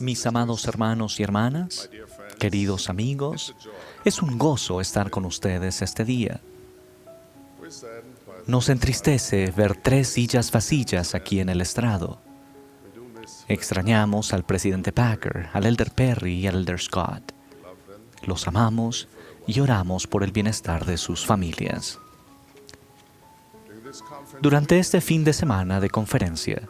Mis amados hermanos y hermanas, queridos amigos, es un gozo estar con ustedes este día. Nos entristece ver 3 sillas vacías aquí en el estrado. Extrañamos al presidente Packer, al elder Perry y al elder Scott. Los amamos y oramos por el bienestar de sus familias. Durante este fin de semana de conferencia,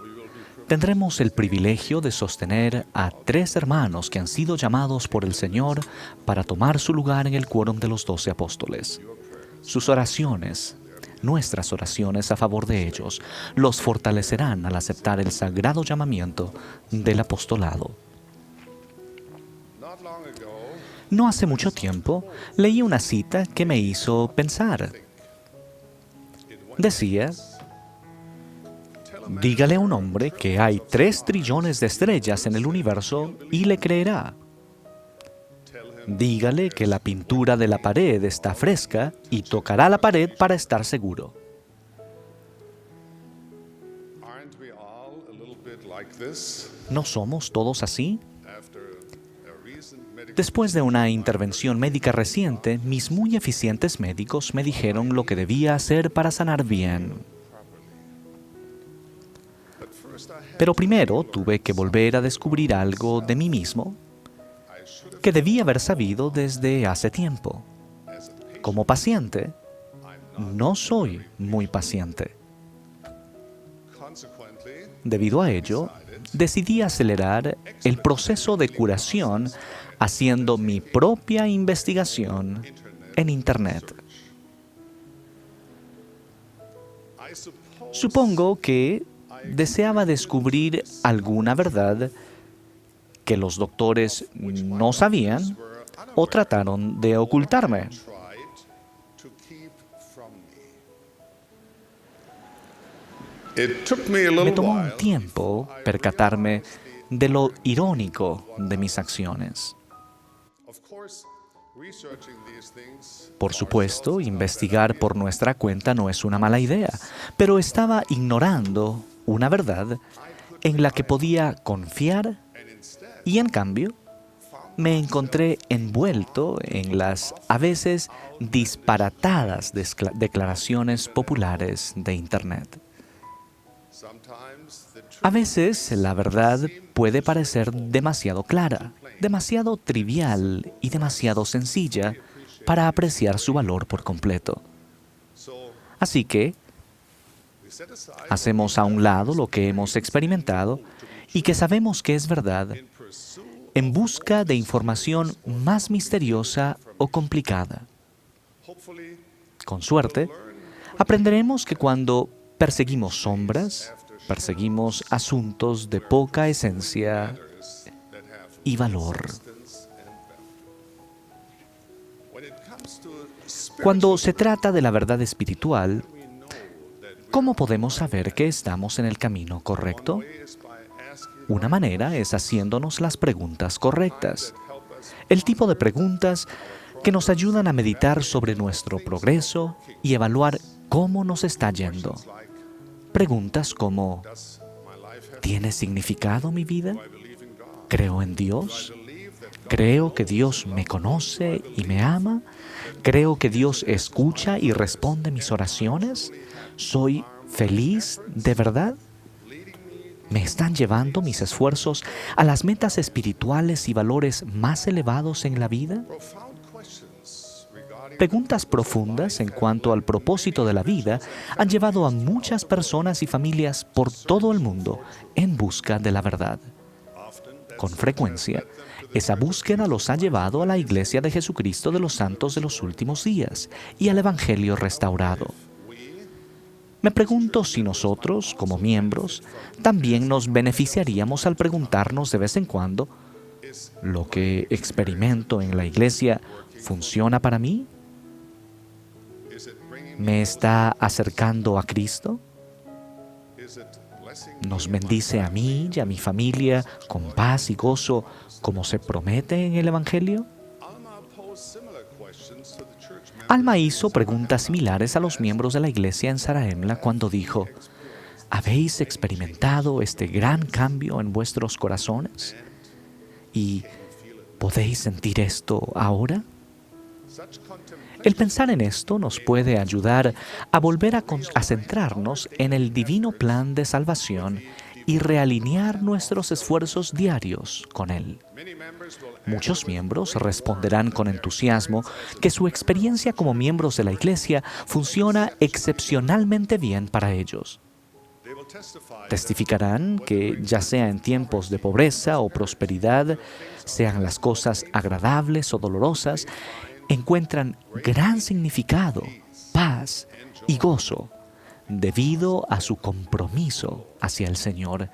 tendremos el privilegio de sostener a 3 hermanos que han sido llamados por el Señor para tomar su lugar en el quórum de los 12 apóstoles. Sus oraciones, nuestras oraciones a favor de ellos, los fortalecerán al aceptar el sagrado llamamiento del apostolado. No hace mucho tiempo leí una cita que me hizo pensar. Decía: dígale a un hombre que hay 3 trillones de estrellas en el universo y le creerá. Dígale que la pintura de la pared está fresca y tocará la pared para estar seguro. ¿No somos todos así? Después de una intervención médica reciente, mis muy eficientes médicos me dijeron lo que debía hacer para sanar bien. Pero primero tuve que volver a descubrir algo de mí mismo que debía haber sabido desde hace tiempo. Como paciente, no soy muy paciente. Debido a ello, decidí acelerar el proceso de curación haciendo mi propia investigación en Internet. Supongo que deseaba descubrir alguna verdad que los doctores no sabían o trataron de ocultarme. Me tomó un tiempo percatarme de lo irónico de mis acciones. Por supuesto, investigar por nuestra cuenta no es una mala idea, pero estaba ignorando una verdad en la que podía confiar y, en cambio, me encontré envuelto en las a veces disparatadas declaraciones populares de Internet. A veces la verdad puede parecer demasiado clara, demasiado trivial y demasiado sencilla para apreciar su valor por completo. Así que hacemos a un lado lo que hemos experimentado y que sabemos que es verdad en busca de información más misteriosa o complicada. Con suerte, aprenderemos que cuando perseguimos sombras, perseguimos asuntos de poca esencia y valor. Cuando se trata de la verdad espiritual, ¿cómo podemos saber que estamos en el camino correcto? Una manera es haciéndonos las preguntas correctas. El tipo de preguntas que nos ayudan a meditar sobre nuestro progreso y evaluar cómo nos está yendo. Preguntas como: ¿tiene significado mi vida? ¿Creo en Dios? ¿Creo que Dios me conoce y me ama? ¿Creo que Dios escucha y responde mis oraciones? ¿Soy feliz de verdad? ¿Me están llevando mis esfuerzos a las metas espirituales y valores más elevados en la vida? Preguntas profundas en cuanto al propósito de la vida han llevado a muchas personas y familias por todo el mundo en busca de la verdad. Con frecuencia, esa búsqueda los ha llevado a la Iglesia de Jesucristo de los Santos de los Últimos Días y al Evangelio restaurado. Me pregunto si nosotros, como miembros, también nos beneficiaríamos al preguntarnos de vez en cuando: ¿lo que experimento en la Iglesia funciona para mí? ¿Me está acercando a Cristo? ¿Nos bendice a mí y a mi familia con paz y gozo como se promete en el Evangelio? Alma hizo preguntas similares a los miembros de la iglesia en Zarahemla cuando dijo: ¿Habéis experimentado este gran cambio en vuestros corazones? ¿Y podéis sentir esto ahora? El pensar en esto nos puede ayudar a volver a centrarnos en el divino plan de salvación y realinear nuestros esfuerzos diarios con él. Muchos miembros responderán con entusiasmo que su experiencia como miembros de la Iglesia funciona excepcionalmente bien para ellos. Testificarán que, ya sea en tiempos de pobreza o prosperidad, sean las cosas agradables o dolorosas, encuentran gran significado, paz y gozo debido a su compromiso hacia el Señor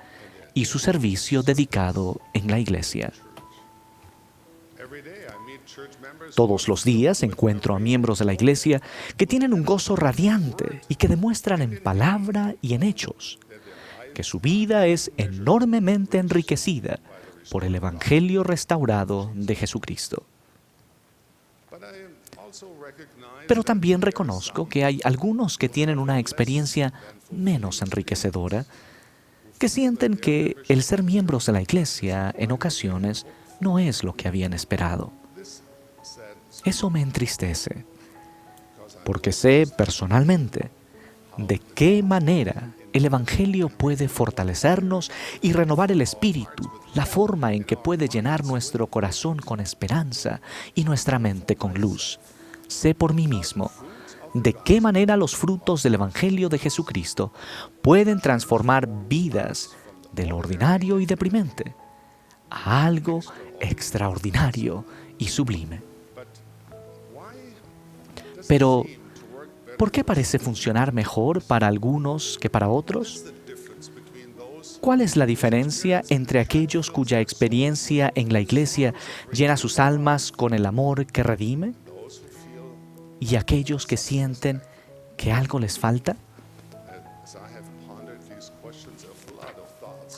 y su servicio dedicado en la Iglesia. Todos los días encuentro a miembros de la Iglesia que tienen un gozo radiante y que demuestran en palabra y en hechos que su vida es enormemente enriquecida por el Evangelio restaurado de Jesucristo. Pero también reconozco que hay algunos que tienen una experiencia menos enriquecedora, que sienten que el ser miembros de la Iglesia en ocasiones no es lo que habían esperado. Eso me entristece, porque sé personalmente de qué manera el Evangelio puede fortalecernos y renovar el espíritu, la forma en que puede llenar nuestro corazón con esperanza y nuestra mente con luz. Sé por mí mismo de qué manera los frutos del Evangelio de Jesucristo pueden transformar vidas de lo ordinario y deprimente a algo extraordinario y sublime. Pero, ¿por qué parece funcionar mejor para algunos que para otros? ¿Cuál es la diferencia entre aquellos cuya experiencia en la Iglesia llena sus almas con el amor que redime y aquellos que sienten que algo les falta?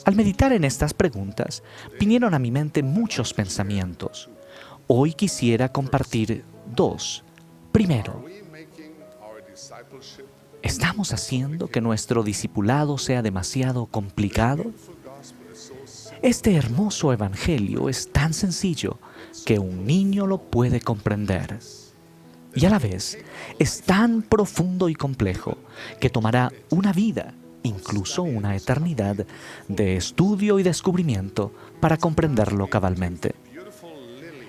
Al meditar en estas preguntas, vinieron a mi mente muchos pensamientos. Hoy quisiera compartir dos. Primero, ¿estamos haciendo que nuestro discipulado sea demasiado complicado? Este hermoso evangelio es tan sencillo que un niño lo puede comprender. Y a la vez, es tan profundo y complejo que tomará una vida, incluso una eternidad, de estudio y descubrimiento para comprenderlo cabalmente.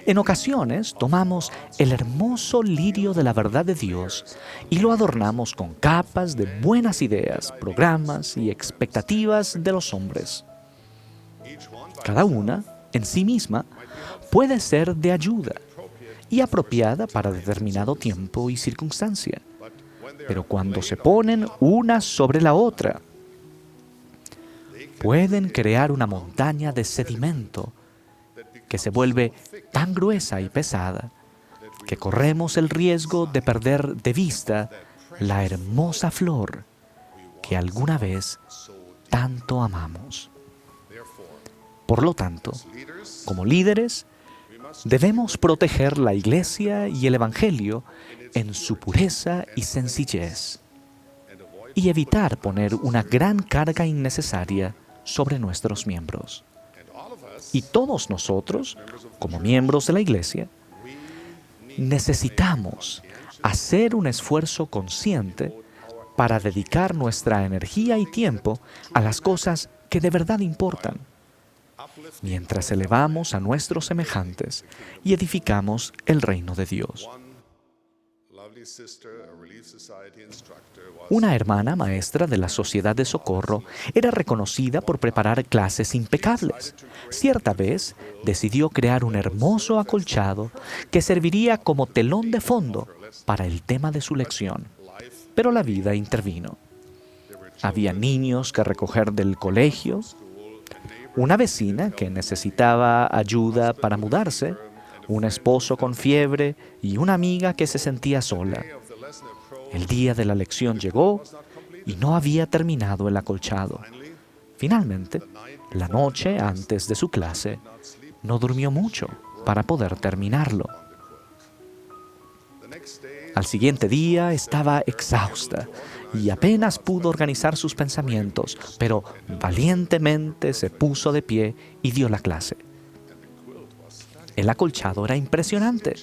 En ocasiones tomamos el hermoso lirio de la verdad de Dios y lo adornamos con capas de buenas ideas, programas y expectativas de los hombres. Cada una, en sí misma, puede ser de ayuda y apropiada para determinado tiempo y circunstancia. Pero cuando se ponen una sobre la otra, pueden crear una montaña de sedimento que se vuelve tan gruesa y pesada que corremos el riesgo de perder de vista la hermosa flor que alguna vez tanto amamos. Por lo tanto, como líderes, debemos proteger la Iglesia y el Evangelio en su pureza y sencillez y evitar poner una gran carga innecesaria sobre nuestros miembros. Y todos nosotros, como miembros de la Iglesia, necesitamos hacer un esfuerzo consciente para dedicar nuestra energía y tiempo a las cosas que de verdad importan, mientras elevamos a nuestros semejantes y edificamos el reino de Dios. Una hermana maestra de la Sociedad de Socorro era reconocida por preparar clases impecables. Cierta vez decidió crear un hermoso acolchado que serviría como telón de fondo para el tema de su lección. Pero la vida intervino. Había niños que recoger del colegio, una vecina que necesitaba ayuda para mudarse, un esposo con fiebre y una amiga que se sentía sola. El día de la lección llegó y no había terminado el acolchado. Finalmente, la noche antes de su clase, no durmió mucho para poder terminarlo. Al siguiente día estaba exhausta y apenas pudo organizar sus pensamientos, pero valientemente se puso de pie y dio la clase. El acolchado era impresionante.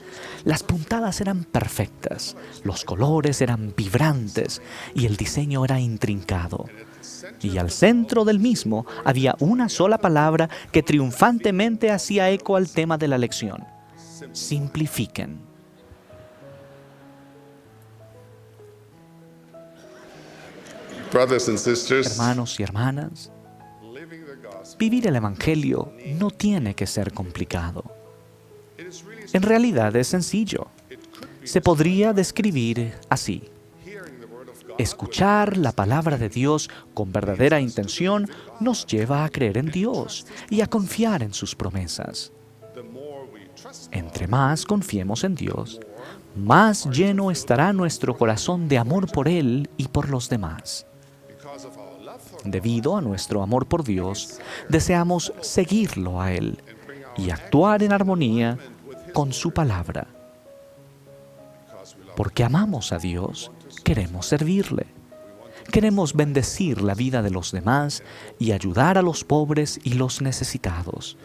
Las puntadas eran perfectas, los colores eran vibrantes y el diseño era intrincado. Y al centro del mismo había una sola palabra que triunfantemente hacía eco al tema de la lección: simplifiquen. Brothers and sisters, Hermanos y hermanas, vivir el Evangelio no tiene que ser complicado. En realidad es sencillo. Se podría describir así: escuchar la palabra de Dios con verdadera intención nos lleva a creer en Dios y a confiar en sus promesas. Entre más confiemos en Dios, más lleno estará nuestro corazón de amor por Él y por los demás. Debido a nuestro amor por Dios, deseamos seguirlo a Él y actuar en armonía con su palabra. Porque amamos a Dios, queremos servirle. Queremos bendecir la vida de los demás y ayudar a los pobres y los necesitados.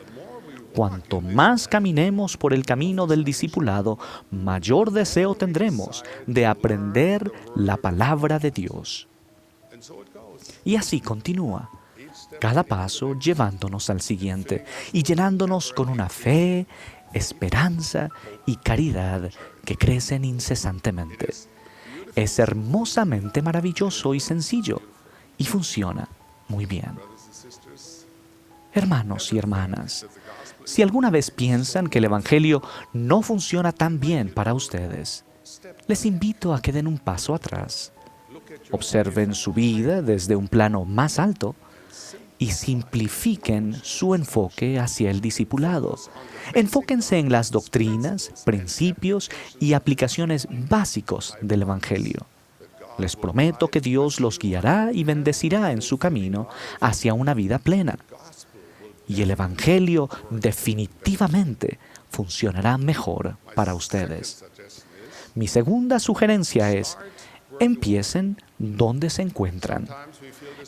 Cuanto más caminemos por el camino del discipulado, mayor deseo tendremos de aprender la palabra de Dios. Y así continúa, cada paso llevándonos al siguiente y llenándonos con una fe, esperanza y caridad que crecen incesantemente. Es hermosamente maravilloso y sencillo y funciona muy bien. Hermanos y hermanas, si alguna vez piensan que el Evangelio no funciona tan bien para ustedes, les invito a que den un paso atrás. Observen su vida desde un plano más alto y simplifiquen su enfoque hacia el discipulado. Enfóquense en las doctrinas, principios y aplicaciones básicos del Evangelio. Les prometo que Dios los guiará y bendecirá en su camino hacia una vida plena. Y el Evangelio definitivamente funcionará mejor para ustedes. Mi segunda sugerencia es: empiecen donde se encuentran.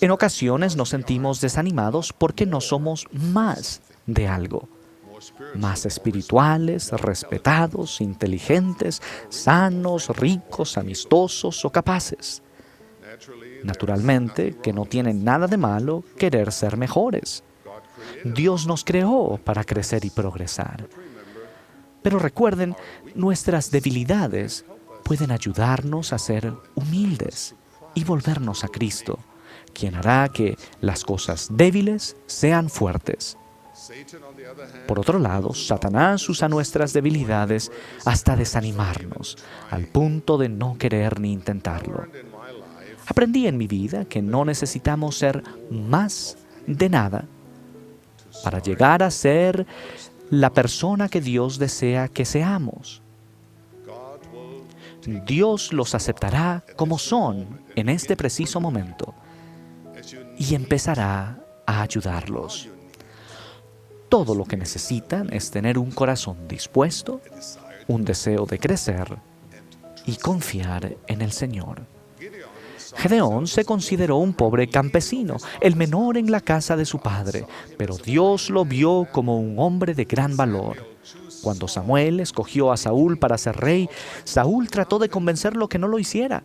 En ocasiones nos sentimos desanimados porque no somos más de algo. Más espirituales, respetados, inteligentes, sanos, ricos, amistosos o capaces. Naturalmente, que no tiene nada de malo querer ser mejores. Dios nos creó para crecer y progresar. Pero recuerden, nuestras debilidades pueden ayudarnos a ser humildes y volvernos a Cristo, quien hará que las cosas débiles sean fuertes. Por otro lado, Satanás usa nuestras debilidades hasta desanimarnos, al punto de no querer ni intentarlo. Aprendí en mi vida que no necesitamos ser más de nada para llegar a ser la persona que Dios desea que seamos. Dios los aceptará como son en este preciso momento y empezará a ayudarlos. Todo lo que necesitan es tener un corazón dispuesto, un deseo de crecer y confiar en el Señor. Gedeón se consideró un pobre campesino, el menor en la casa de su padre, pero Dios lo vio como un hombre de gran valor. Cuando Samuel escogió a Saúl para ser rey, Saúl trató de convencerlo que no lo hiciera.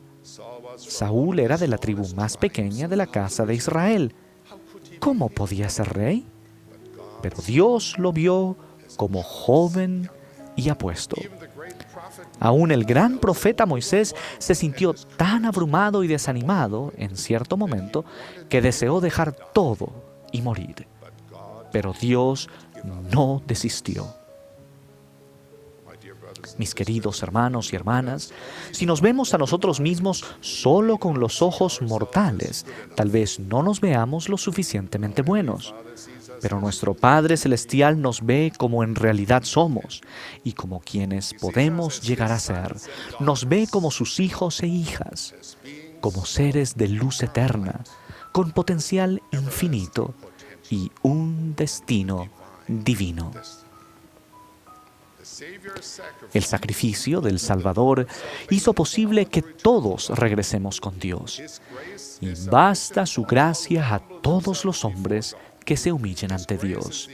Saúl era de la tribu más pequeña de la casa de Israel. ¿Cómo podía ser rey? Pero Dios lo vio como joven y apuesto. Aún el gran profeta Moisés se sintió tan abrumado y desanimado en cierto momento que deseó dejar todo y morir. Pero Dios no desistió. Mis queridos hermanos y hermanas, si nos vemos a nosotros mismos solo con los ojos mortales, tal vez no nos veamos lo suficientemente buenos. Pero nuestro Padre Celestial nos ve como en realidad somos y como quienes podemos llegar a ser. Nos ve como sus hijos e hijas, como seres de luz eterna, con potencial infinito y un destino divino. El sacrificio del Salvador hizo posible que todos regresemos con Dios. Y basta su gracia a todos los hombres que se humillen ante Dios.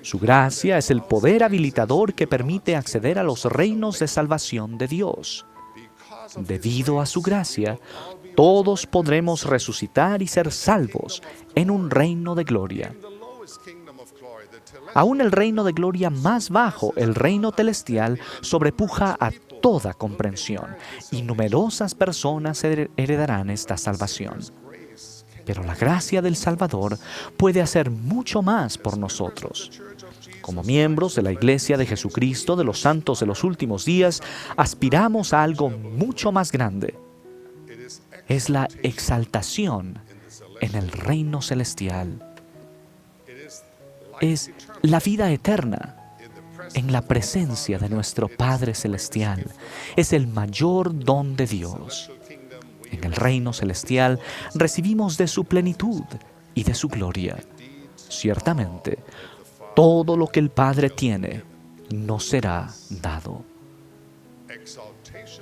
Su gracia es el poder habilitador que permite acceder a los reinos de salvación de Dios. Debido a su gracia, todos podremos resucitar y ser salvos en un reino de gloria. Aún el reino de gloria más bajo, el reino celestial, sobrepuja a toda comprensión, y numerosas personas heredarán esta salvación. Pero la gracia del Salvador puede hacer mucho más por nosotros. Como miembros de la Iglesia de Jesucristo de los Santos de los Últimos Días, aspiramos a algo mucho más grande. Es la exaltación en el reino celestial. Es la vida eterna en la presencia de nuestro Padre Celestial. Es el mayor don de Dios. En el reino celestial recibimos de su plenitud y de su gloria. Ciertamente, todo lo que el Padre tiene nos será dado.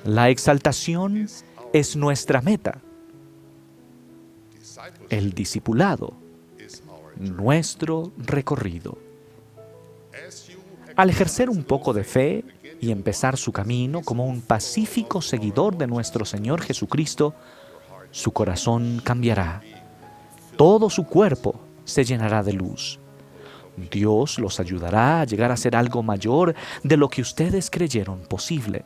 La exaltación es nuestra meta. El discipulado, nuestro recorrido. Al ejercer un poco de fe y empezar su camino como un pacífico seguidor de nuestro Señor Jesucristo, su corazón cambiará. Todo su cuerpo se llenará de luz. Dios los ayudará a llegar a ser algo mayor de lo que ustedes creyeron posible.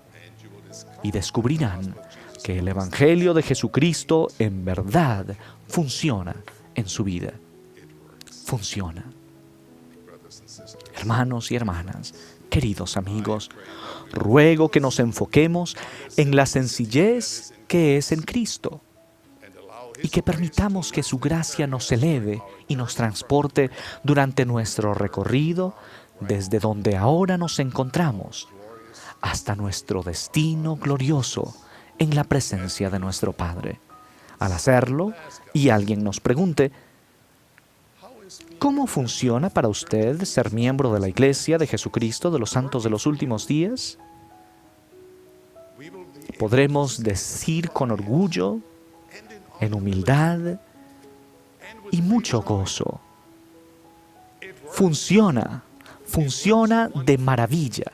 Y descubrirán que el Evangelio de Jesucristo en verdad funciona en su vida. Funciona. Hermanos y hermanas, queridos amigos, ruego que nos enfoquemos en la sencillez que es en Cristo y que permitamos que su gracia nos eleve y nos transporte durante nuestro recorrido desde donde ahora nos encontramos hasta nuestro destino glorioso en la presencia de nuestro Padre. Al hacerlo, y alguien nos pregunte, ¿cómo funciona para usted ser miembro de la Iglesia de Jesucristo de los Santos de los Últimos Días? Podremos decir con orgullo, en humildad y mucho gozo: funciona de maravilla.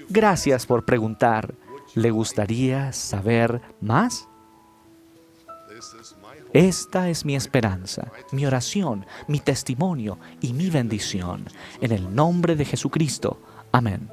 Gracias por preguntar. ¿Le gustaría saber más? Esta es mi esperanza, mi oración, mi testimonio y mi bendición. En el nombre de Jesucristo. Amén.